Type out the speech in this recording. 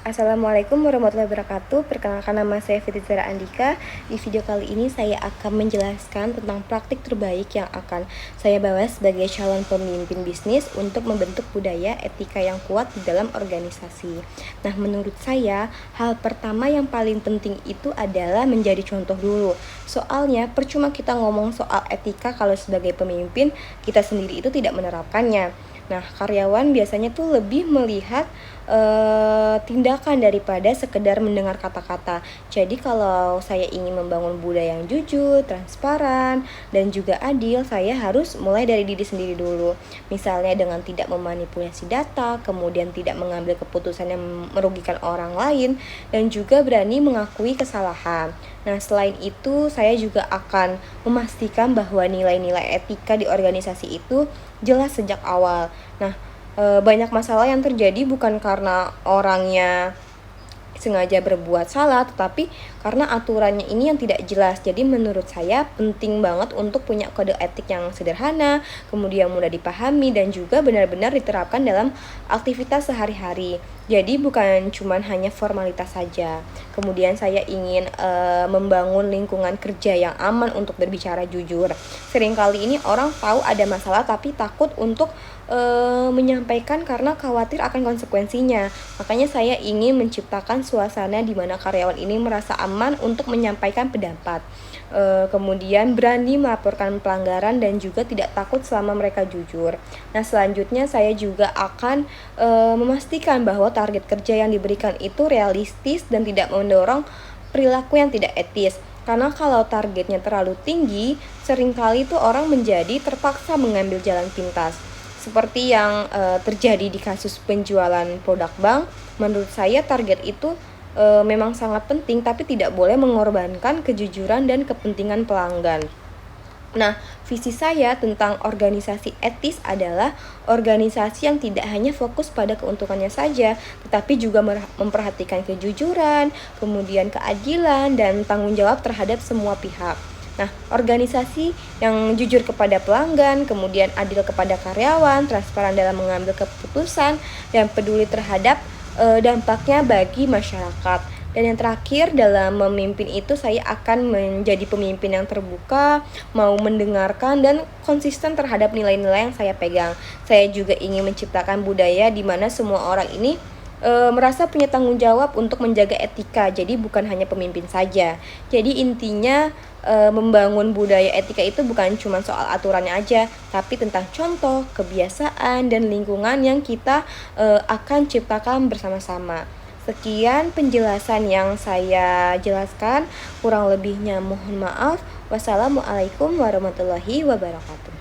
Assalamualaikum warahmatullahi wabarakatuh. Perkenalkan, nama saya Fitri Zara Andika. Di video kali ini saya akan menjelaskan tentang praktik terbaik yang akan saya bawa sebagai calon pemimpin bisnis untuk membentuk budaya etika yang kuat di dalam organisasi. Nah, menurut saya hal pertama yang paling penting itu adalah menjadi contoh dulu. Soalnya percuma kita ngomong soal etika kalau sebagai pemimpin kita sendiri itu tidak menerapkannya. Nah, karyawan biasanya tuh lebih melihat tindakan daripada sekedar mendengar kata-kata. Jadi kalau saya ingin membangun budaya yang jujur, transparan, dan juga adil, saya harus mulai dari diri sendiri dulu. Misalnya dengan tidak memanipulasi data, kemudian tidak mengambil keputusan yang merugikan orang lain, dan juga berani mengakui kesalahan. Nah, selain itu saya juga akan memastikan bahwa nilai-nilai etika di organisasi itu jelas sejak awal. Nah, banyak masalah yang terjadi bukan karena orangnya sengaja berbuat salah, tetapi karena aturannya ini yang tidak jelas. Jadi menurut saya penting banget untuk punya kode etik yang sederhana, kemudian mudah dipahami, dan juga benar-benar diterapkan dalam aktivitas sehari-hari. Jadi bukan cuman hanya formalitas saja. Kemudian saya ingin membangun lingkungan kerja yang aman untuk berbicara jujur. Seringkali ini orang tahu ada masalah tapi takut untuk menyampaikan karena khawatir akan konsekuensinya. Makanya saya ingin menciptakan suasana di mana karyawan ini merasa aman untuk menyampaikan pendapat. Kemudian berani melaporkan pelanggaran dan juga tidak takut selama mereka jujur. Nah, selanjutnya saya juga akan memastikan bahwa target kerja yang diberikan itu realistis dan tidak mendorong perilaku yang tidak etis. Karena kalau targetnya terlalu tinggi, seringkali tuh orang menjadi terpaksa mengambil jalan pintas. Seperti yang terjadi di kasus penjualan produk bank, menurut saya target itu memang sangat penting, tapi tidak boleh mengorbankan kejujuran dan kepentingan pelanggan. Nah, visi saya tentang organisasi etis adalah organisasi yang tidak hanya fokus pada keuntungannya saja, tetapi juga memperhatikan kejujuran, kemudian keadilan, dan tanggung jawab terhadap semua pihak. Nah, organisasi yang jujur kepada pelanggan, kemudian adil kepada karyawan, transparan dalam mengambil keputusan, dan peduli terhadap dampaknya bagi masyarakat. Dan yang terakhir, dalam memimpin itu saya akan menjadi pemimpin yang terbuka, mau mendengarkan, dan konsisten terhadap nilai-nilai yang saya pegang. Saya juga ingin menciptakan budaya di mana semua orang ini merasa punya tanggung jawab untuk menjaga etika. Jadi bukan hanya pemimpin saja. Jadi intinya membangun budaya etika itu bukan cuma soal aturannya aja, tapi tentang contoh, kebiasaan, dan lingkungan yang kita akan ciptakan bersama-sama. Sekian penjelasan yang saya jelaskan, kurang lebihnya mohon maaf. Wassalamualaikum warahmatullahi wabarakatuh.